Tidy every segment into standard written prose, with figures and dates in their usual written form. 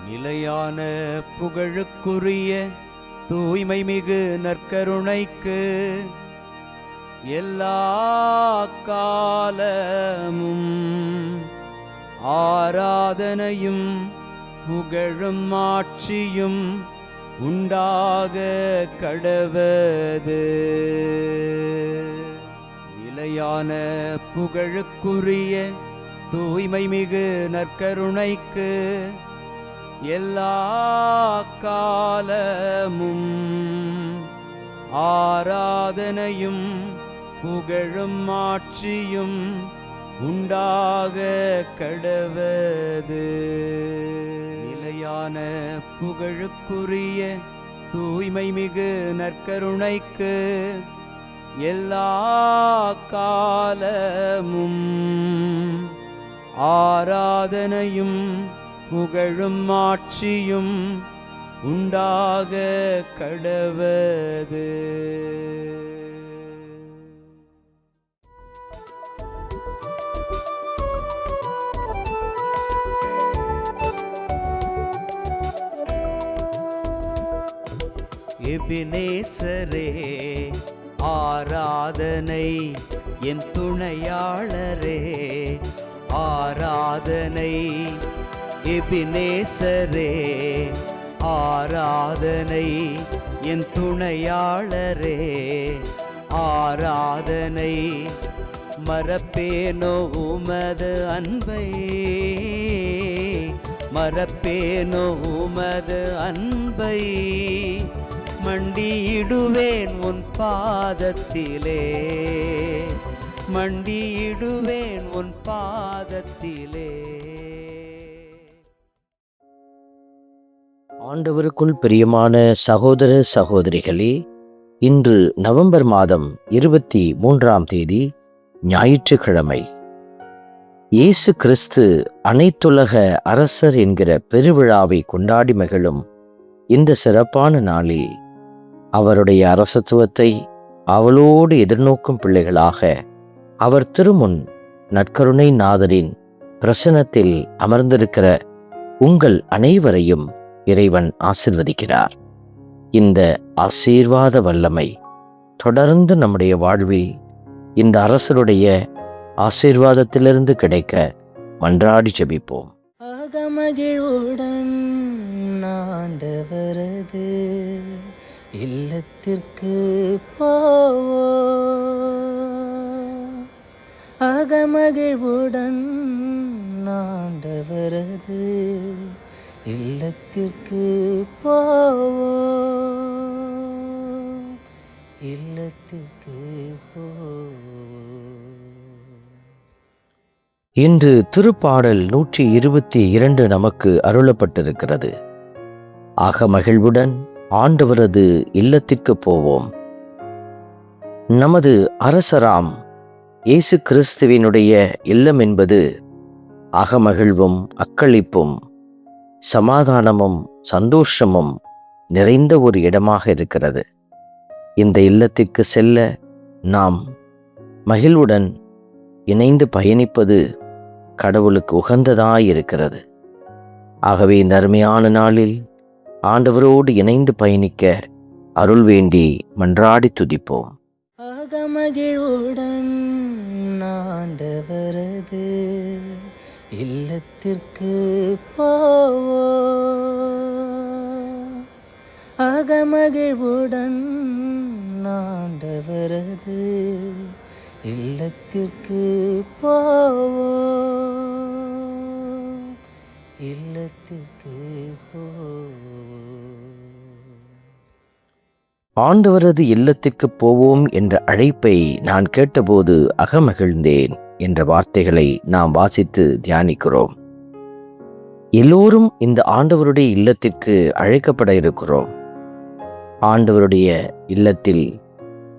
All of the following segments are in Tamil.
நிலையான புகழுக்குரிய தூய்மை மிகு நற்கருணைக்கு எல்லா காலமும் ஆராதனையும் புகழும் ஆட்சியும் உண்டாக கடவது. நிலையான புகழுக்குரிய தூய்மை மிகு நற்கருணைக்கு எல்லா காலமும் ஆராதனையும் புகழும் ஆட்சியும் உண்டாக கடவது. நிலையான புகழுக்குரிய தூய்மை மிகு நற்கருணைக்கு எல்லா காலமும் ஆராதனையும் புகழும் ஆட்சியும் உண்டாக கடவது. எபினேசரே ஆராதனை, என் துணையாளரே ஆராதனை. எபினேசரே ஆராதனை, என் துணையாளரே ஆராதனை. மறப்பேனோ உமது அன்பை, மறப்பேனோ உமது அன்பை. மண்டியிடுவேன் உன் பாதத்திலே, மண்டியிடுவேன் உன் பாதத்திலே. ஆண்டவருக்குள் பிரியமான சகோதர சகோதரிகளே, இன்று நவம்பர் மாதம் 23ஆம் தேதி ஞாயிற்றுக்கிழமை. இயேசு கிறிஸ்து அனைத்துலக அரசர் என்கிற பெருவிழாவை கொண்டாடி மகிழும் இந்த சிறப்பான நாளில் அவருடைய அரசத்துவத்தை அவளோடு எதிர்நோக்கும் பிள்ளைகளாக அவர் திருமுன் நற்கருணை நாதரின் பிரசன்னத்தில் அமர்ந்திருக்கிற உங்கள் அனைவரையும் இறைவன் ஆசீர்வதிக்கிறார். இந்த ஆசீர்வாத வல்லமை தொடர்ந்து நம்முடைய வாழ்வில் இந்த அரசருடைய ஆசீர்வாதத்திலிருந்து கிடைக்க மன்றாடி ஜெபிப்போம். அகமகிழ்வுடன் ஆண்டவரது இல்லத்திற்கு போவோம், அகமகிழ்வுடன் ஆண்டவரது இல்லத்திற்கு போவோம், இல்லத்திற்கு போவோம். இன்று திருப்பாடல் 122 நமக்கு அருளப்பட்டிருக்கிறது. அகமகிழ்வுடன் ஆண்டவரது இல்லத்திற்கு போவோம். நமது அரசராம் இயேசு கிறிஸ்துவினுடைய இல்லம் என்பது அகமகிழ்வும் அக்களிப்பும் சமாதானமும் சந்தோஷமும் நிறைந்த ஒரு இடமாக இருக்கிறது. இந்த இல்லத்திற்கு செல்ல நாம் மகிழ்வுடன் இணைந்து பயணிப்பது கடவுளுக்கு உகந்ததாயிருக்கிறது. ஆகவே இந்த அருமையான நாளில் ஆண்டவரோடு இணைந்து பயணிக்க அருள் வேண்டி மன்றாடி துதிப்போம். அகமகிழ்வுடன் ஆண்டவரது இல்லத்திற்கு போவோம், அகமகிழ்வுடன் ஆண்டவரது இல்லத்திற்கு போவோம், இல்லத்திற்கு போவோம். ஆண்டவரது இல்லத்திற்கு போவோம் என்ற அழைப்பை நான் கேட்டபோது அகமகிழ்ந்தேன் என்ற வார்த்தைகளை நாம் வாசித்து தியானிக்கிறோம். எல்லோரும் இந்த ஆண்டவருடைய இல்லத்திற்கு அழைக்கப்பட இருக்கிறோம். ஆண்டவருடைய இல்லத்தில்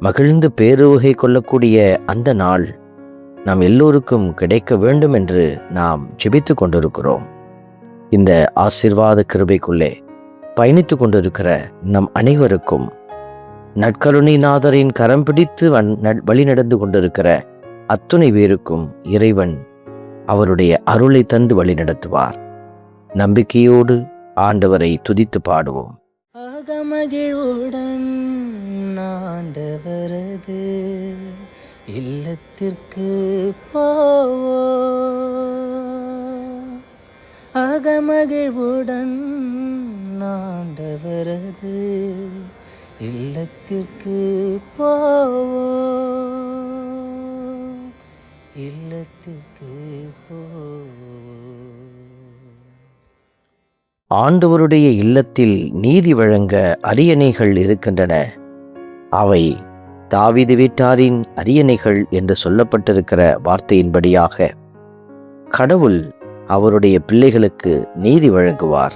மகிழ்ந்து பேருவகை கொள்ளக்கூடிய அந்த நாள் நாம் எல்லோருக்கும் கிடைக்க வேண்டும் என்று நாம் ஜெபித்து கொண்டிருக்கிறோம். இந்த ஆசீர்வாத கிருபைக்குள்ளே பயணித்து கொண்டிருக்கிற நம் அனைவருக்கும் நற்கருணைநாதரின் கரம் பிடித்து வழி நடந்து கொண்டிருக்கிற அத்துணை பேருக்கும் இறைவன் அவருடைய அருளை தந்து வழி நடத்துவார். நம்பிக்கையோடு ஆண்டவரை துதித்து பாடுவோம். அகமகிழ்வுடன் ஆண்டவரது இல்லத்திற்கு போவோம். அகமகிழ்வுடன் ஆண்டவரது இல்லத்திற்கு போவோம். இல்லத்திற்கு போவோம். ஆண்டவருடைய இல்லத்தில் நீதி வழங்க அரியணைகள் இருக்கின்றன. அவை தாவீது வீட்டாரின் அரியணைகள் என்று சொல்லப்பட்டிருக்கிற வார்த்தையின்படியாக கடவுள் அவருடைய பிள்ளைகளுக்கு நீதி வழங்குவார்.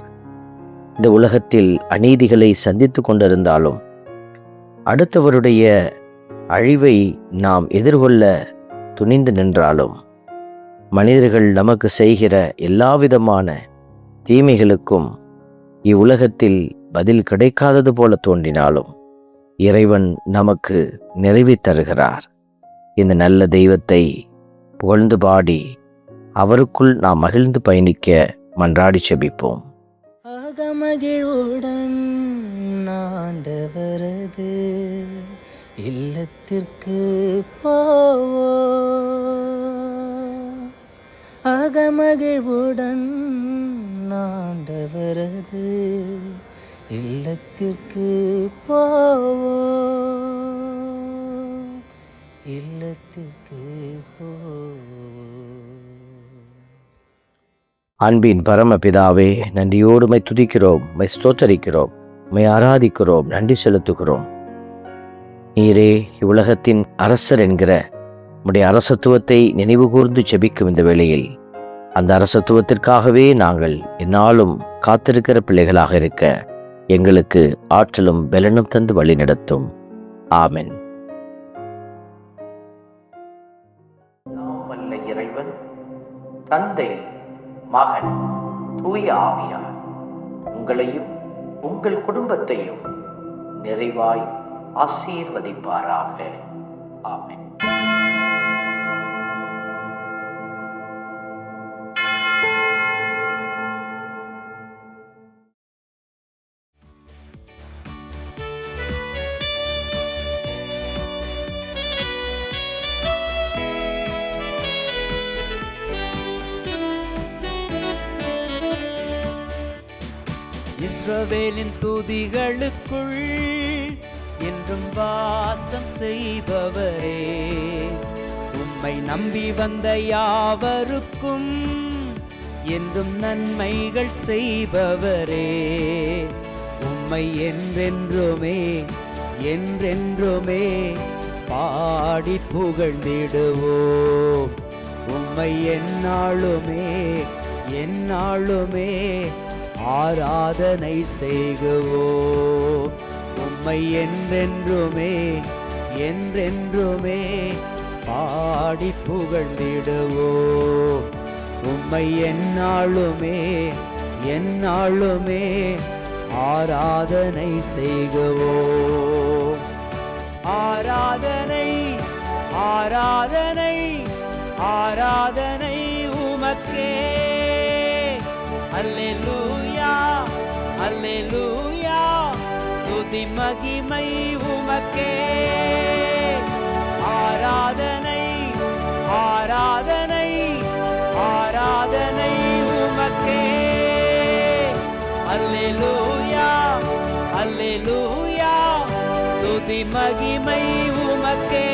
இந்த உலகத்தில் அநீதிகளை சந்தித்து கொண்டிருந்தாலும் அடுத்தவருடைய அழிவை நாம் எதிர்கொள்ள துணிந்து நின்றாலும் மனிதர்கள் நமக்கு செய்கிற எல்லாவிதமான தீமைகளுக்கும் இவ்வுலகத்தில் பதில் கிடைக்காதது போல தோன்றினாலும் இறைவன் நமக்கு நிறைவு தருகிறார். இந்த நல்ல தெய்வத்தை புகழ்ந்து பாடி அவருக்குள் நாம் மகிழ்ந்து பயணிக்க மன்றாடி செபிப்போம். அகமகிழ்வுடன் ஆண்டவரது இல்லத்திற்கு போவோம். அகமகிழ்வுடன் ஆண்டவரது இல்லத்திற்கு போவோம். இல்லத்திற்கு போவோம். அன்பின் பரமபிதாவே, நன்றியோடு மை துதிக்கிறோம், மை ஸ்தோத்தரிக்கிறோம், மை ஆராதிக்கிறோம், நன்றி செலுத்துகிறோம். நீரே இவ்வுலகத்தின் அரசர் என்கிற உம்முடைய அரசத்துவத்தை நினைவு கூர்ந்து செபிக்கும் இந்த வேளையில் அந்த அரசத்துவத்திற்காகவே நாங்கள் எந்நாளும் காத்திருக்கிற பிள்ளைகளாக இருக்க எங்களுக்கு ஆற்றலும் பலனும் தந்து வழி நடத்தும். ஆமென். நாமல்ல இறைவன், தந்தை, மகன், தூய ஆவியார் உங்களையும் உங்கள் குடும்பத்தையும் நிறைவாய் ஆசீர்வதிப்பாராக. ஆமென். இஸ்ரவேலின் துதிகளுக்குள் என்றும் வாசம் செய்பவரே, உம்மை நம்பி வந்த யாவருக்கும் என்றும் நன்மைகள் செய்பவரே, உம்மை என்றென்றுமே என்றென்றுமே பாடி புகழ்ந்திடுவோம். உம்மை எந்நாளுமே எந்நாளுமே ஆராதனை செய்குவோம். உம்மை என்றென்றுமே என்றென்றுமே பாடி புகழ்ந்திடுவோம். உம்மை எந்நாளுமே எந்நாளுமே ஆராதனை செய்குவோம். ஆராதனை ஆராதனை ஆராதனை உமக்கே. அல்லேலூயா அல்லேலூயா, துதி மகிமை உமக்கே. ஆராதனை ஆராதனை ஆராதனை உமக்கே. அல்லேலூயா அல்லேலூயா, துதி மகிமை உமக்கே.